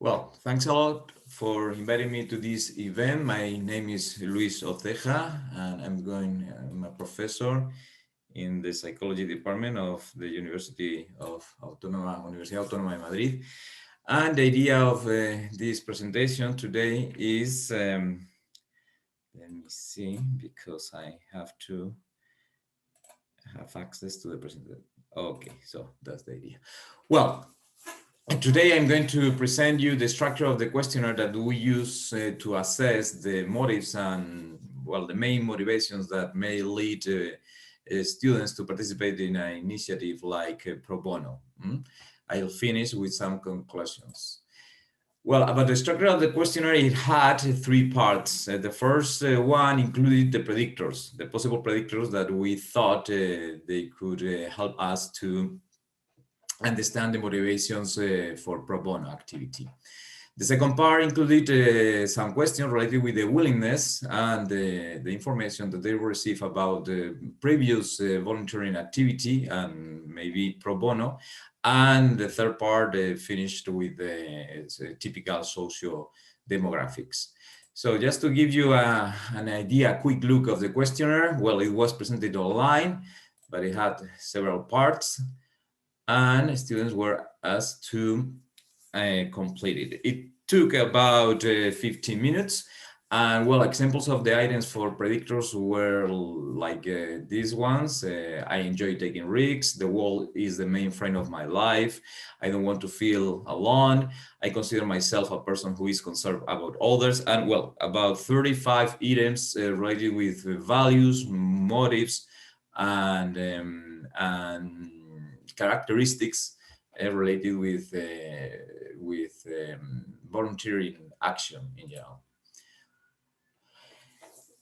Well, thanks a lot for inviting me to this event. My name is Luis Oceja, and I'm a professor in the psychology department of the Universidade Autónoma de Madrid. And the idea of this presentation today is, let me see, because I have to have access to the presentation. Okay, so that's the idea. Well, today I'm going to present you the structure of the questionnaire that we use to assess the motives and, well, the main motivations that may lead students to participate in an initiative like pro bono. I'll finish with some conclusions. Well, about the structure of the questionnaire, it had three parts. The first one included the predictors, the possible predictors that we thought they could help us to understand the motivations for pro bono activity. The second part included some questions related with the willingness and the information that they receive about the previous volunteering activity and maybe pro bono. And the third part finished with the typical socio-demographics. So just to give you an idea, a quick look of the questionnaire, well, it was presented online, but it had several parts, and students were asked to complete it. It took about 15 minutes. And well, examples of the items for predictors were like these ones. I enjoy taking risks. The world is the main friend of my life. I don't want to feel alone. I consider myself a person who is concerned about others. And well, about 35 items related with values, motives, and characteristics related with volunteering action in general.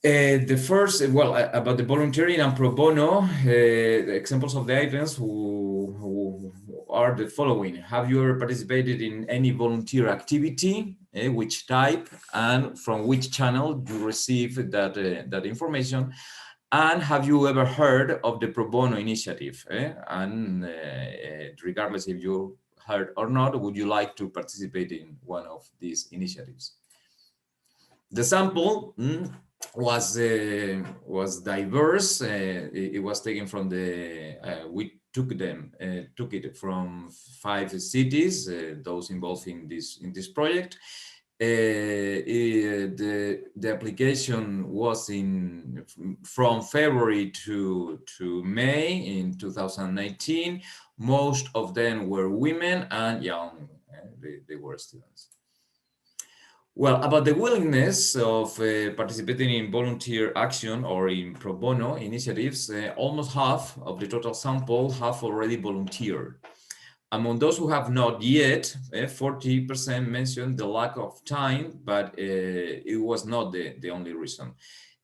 The first, well, about the volunteering and pro bono, the examples of the items who are the following. Have you ever participated in any volunteer activity? Which type and from which channel you receive that information? And have you ever heard of the pro bono initiative? And regardless if you heard or not, would you like to participate in one of these initiatives? The sample was diverse. It was taken from we took it from 5 cities, those involved in this project. The application was from February to May in 2019. Most of them were women and young. They were students. Well, about the willingness of participating in volunteer action or in pro bono initiatives, almost half of the total sample have already volunteered. Among those who have not yet, 40% mentioned the lack of time, but it was not the only reason.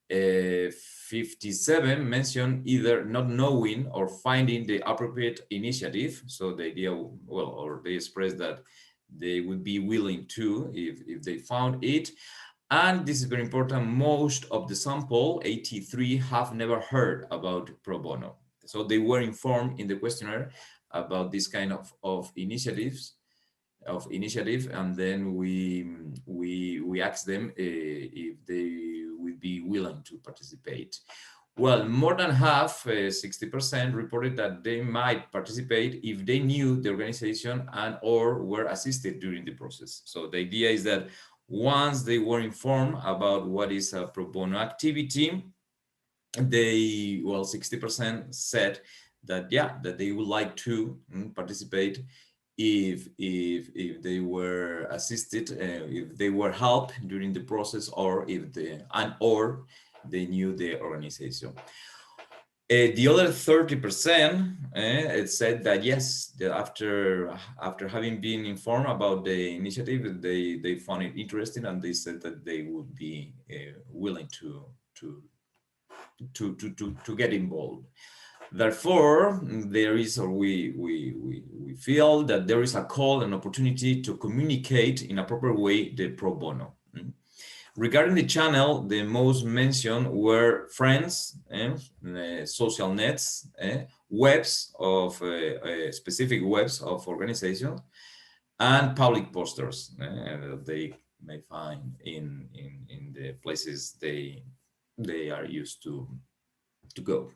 57 mentioned either not knowing or finding the appropriate initiative. So the idea, well, or they expressed that they would be willing to if they found it. And this is very important, most of the sample, 83, have never heard about pro bono. So they were informed in the questionnaire about this kind of initiative, and then we asked them if they would be willing to participate. Well, more than half, 60%, reported that they might participate if they knew the organization and or were assisted during the process. So the idea is that once they were informed about what is a pro bono activity, 60% said that, yeah, that they would like to participate if they were assisted, if they were helped during the process, or if they knew the organization. The other 30% it said that yes, that after having been informed about the initiative, they found it interesting, and they said that they would be willing to get involved. Therefore, there is, or we feel that there is a call and opportunity to communicate in a proper way the pro bono. Regarding the channel, the most mentioned were friends, social nets, webs of specific webs of organizations, and public posters that they may find in the places they are used to go.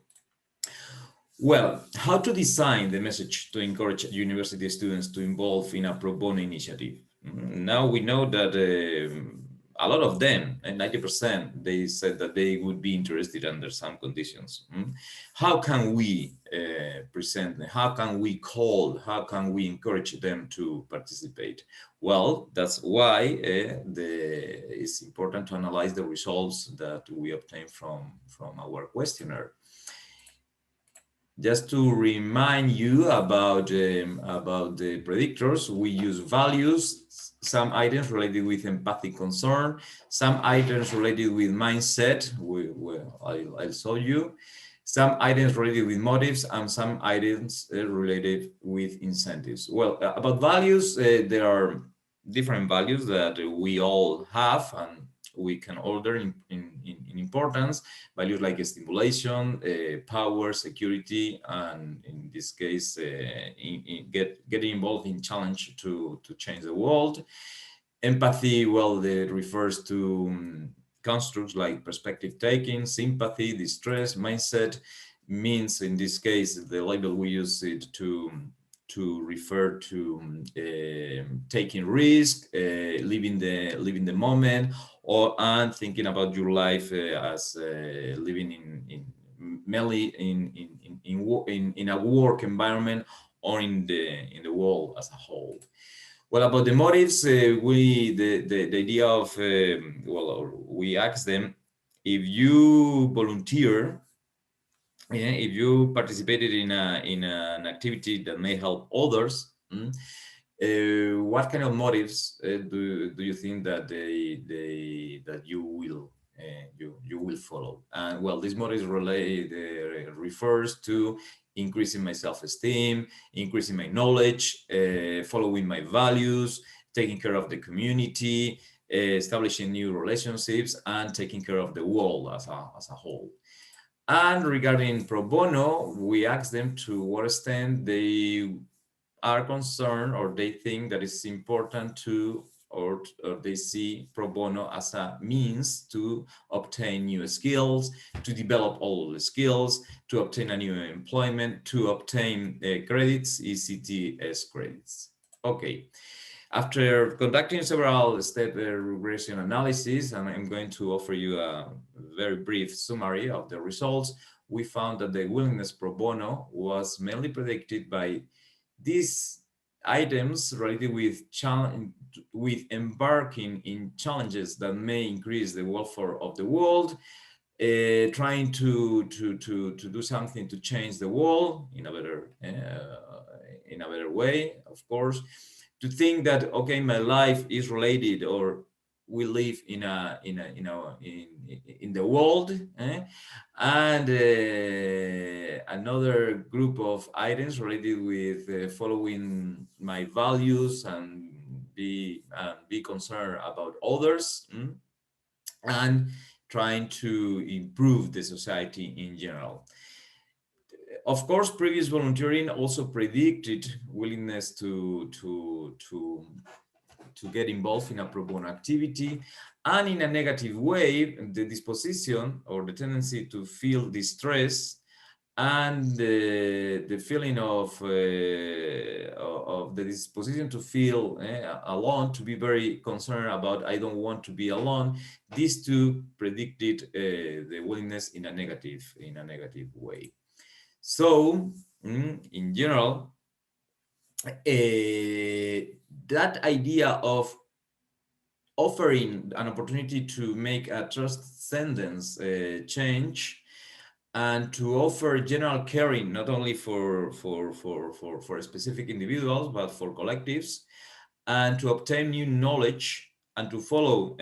Well, how to design the message to encourage university students to involve in a pro bono initiative? Now we know that a lot of them, and 90%, they said that they would be interested under some conditions. How can we present them? How can we call? How can we encourage them to participate? Well, that's why it's important to analyze the results that we obtain from our questionnaire. Just to remind you about the predictors, we use values, some items related with empathic concern, some items related with mindset, I'll show you, some items related with motives, and some items related with incentives. Well, about values, there are different values that we all have, and we can order in importance. Values like stimulation, power, security, and in this case, getting involved in challenge to change the world. Empathy, well, it refers to constructs like perspective taking, sympathy, distress, mindset. Means in this case, the label we use it to refer to taking risk, living the moment, and thinking about your life as living mainly in a work environment or in the world as a whole. Well, about the motives, the idea of we ask them, if you volunteer, if you participated in an activity that may help others, what kind of motives do you think that that you will follow? And well, this motives refers to increasing my self-esteem, increasing my knowledge, following my values, taking care of the community, establishing new relationships, and taking care of the world as a whole. And regarding pro bono, we ask them to what extent they are concerned or they think that it's important to, or they see pro bono as a means to obtain new skills, to develop all the skills, to obtain a new employment, to obtain credits, ECTS credits. Okay. After conducting several step regression analysis, and I'm going to offer you a very brief summary of the results, we found that the willingness pro bono was mainly predicted by these items related with embarking in challenges that may increase the welfare of the world, trying to do something to change the world in a better way, of course, to think that okay, my life is related, or we live in the world, and another group of items related with following my values and be concerned about others, and trying to improve the society in general. Of course, previous volunteering also predicted willingness to get involved in a pro bono activity, and in a negative way, the disposition or the tendency to feel distress and the feeling of the disposition to feel alone, to be very concerned about I don't want to be alone. These two predicted the willingness in a negative way. So, in general, that idea of offering an opportunity to make a transcendence change, and to offer general caring not only for specific individuals but for collectives, and to obtain new knowledge, and to follow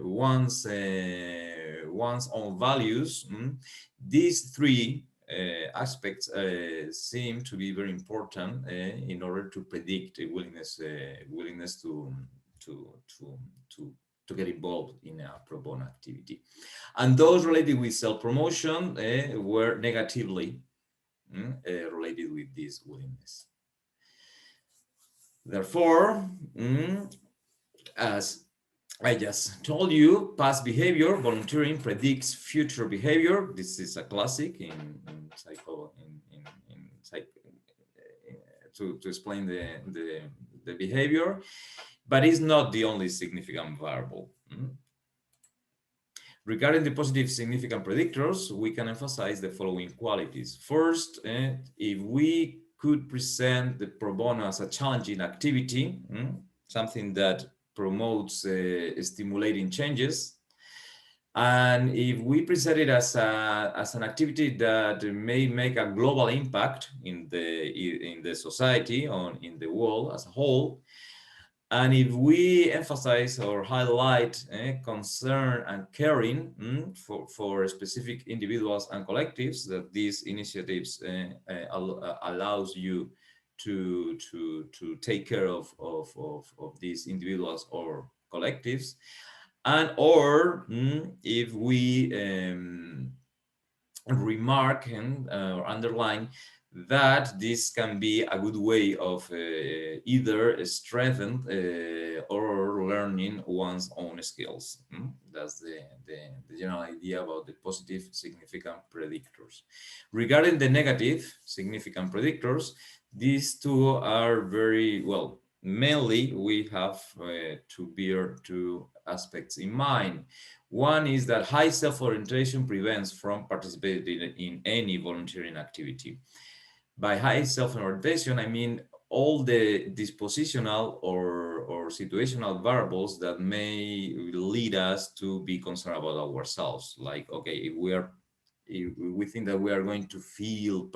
one's own values. These three aspects seem to be very important in order to predict a willingness to get involved in a pro bono activity. And those related with self-promotion were negatively related with this willingness. Therefore, as I just told you, past behavior, volunteering predicts future behavior. This is a classic in psycho in psych, to explain the behavior, but it's not the only significant variable. Regarding the positive significant predictors, we can emphasize the following qualities. First, if we could present the pro bono as a challenging activity, something that promotes stimulating changes, and if we present it as an activity that may make a global impact in the society or in the world as a whole, and if we emphasize or highlight concern and caring for specific individuals and collectives, that these initiatives allows you to take care of these individuals or collectives, and or if we remark or underline that this can be a good way of either strengthen or learning one's own skills. That's the general idea about the positive significant predictors. Regarding the negative significant predictors, these two are very well. Mainly, we have to bear two aspects in mind. One is that high self-orientation prevents from participating in any volunteering activity. By high self-orientation, I mean all the dispositional or situational variables that may lead us to be concerned about ourselves. Like, okay, if we think that we are going to feel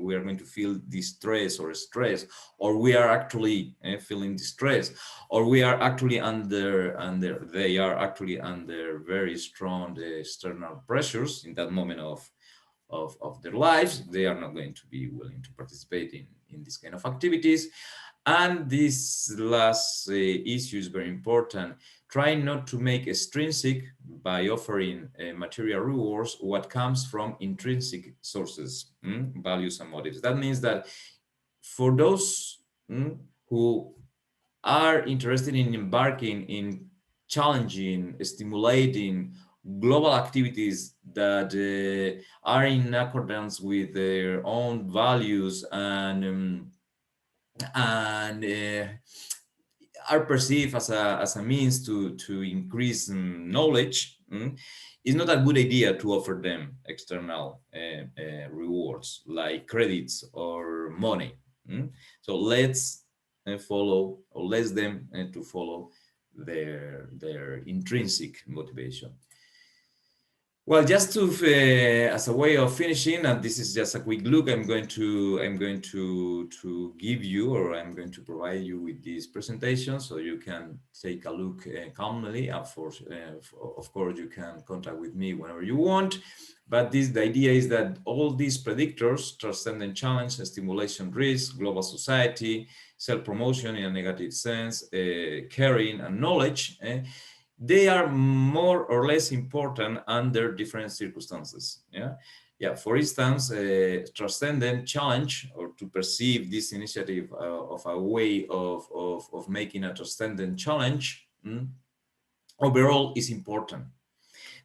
we are going to feel distress or stress, or we are actually feeling distress, or we are actually they are actually under very strong external pressures in that moment of their lives, they are not going to be willing to participate in this kind of activities. And this last issue is very important. Try not to make extrinsic by offering material rewards what comes from intrinsic sources, values and motives. That means that for those who are interested in embarking in challenging, stimulating global activities that are in accordance with their own values and are perceived as a means to increase knowledge, it's not a good idea to offer them external rewards like credits or money. So let's follow, or let them to follow their intrinsic motivation. Well, just to as a way of finishing, and this is just a quick look, I'm going to give you, or I'm going to provide you with this presentation so you can take a look calmly. Of course, you can contact with me whenever you want. But the idea is that all these predictors, transcendent challenge, stimulation risk, global society, self-promotion in a negative sense, caring and knowledge, they are more or less important under different circumstances. For instance, transcendent challenge, or to perceive this initiative of a way of making a transcendent challenge, overall is important.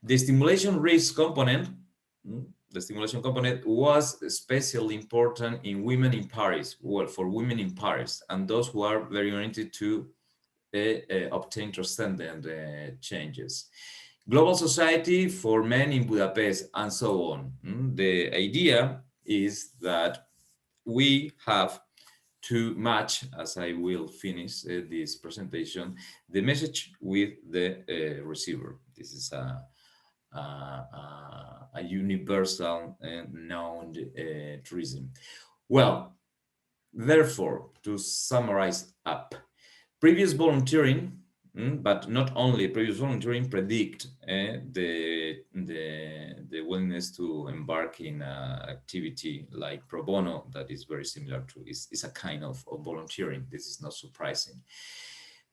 The stimulation risk component, the stimulation component was especially important in women in Paris, well, for women in Paris, and those who are very oriented to obtain transcendent changes. Global society for men in Budapest, and so on. The idea is that we have to match, as I will finish this presentation, the message with the receiver. This is a universal known truism. Well, therefore, to summarize up, previous volunteering, but not only previous volunteering, predict the willingness to embark in an activity like pro bono that is very similar to, is a kind of volunteering. This is not surprising.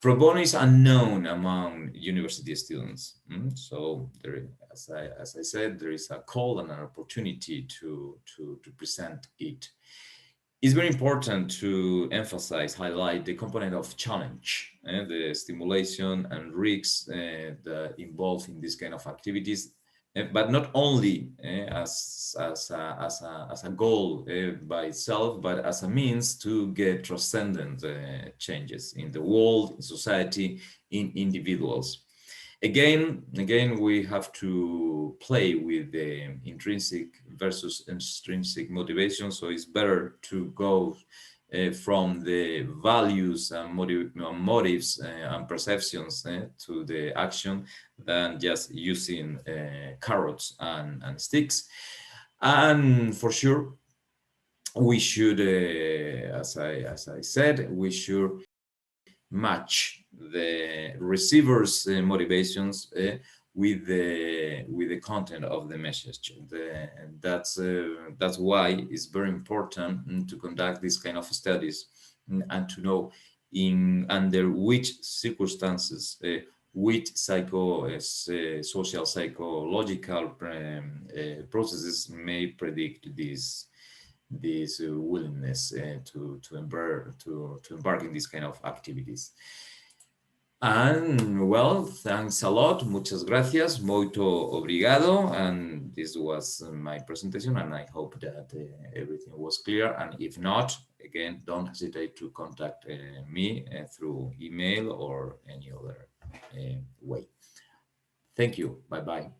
Pro bono is unknown among university students. So there, as I said, there is a call and an opportunity to present it. it's very important to highlight the component of challenge, the stimulation and risks that involved in this kind of activities, but not only as a goal by itself, but as a means to get transcendent changes in the world, in society, in individuals. Again, we have to play with the intrinsic versus extrinsic motivation. So it's better to go from the values and motives and perceptions to the action than just using carrots and sticks. And for sure, we should, as I said, we should match the receiver's motivations with the content of the message. That's why it's very important to conduct this kind of studies and to know in under which circumstances which social psychological processes may predict this willingness to embark in this kind of activities. And well, thanks a lot. Muchas gracias. Muito obrigado. And this was my presentation, and I hope that everything was clear. And if not, again, don't hesitate to contact me through email or any other way. Thank you. Bye-bye.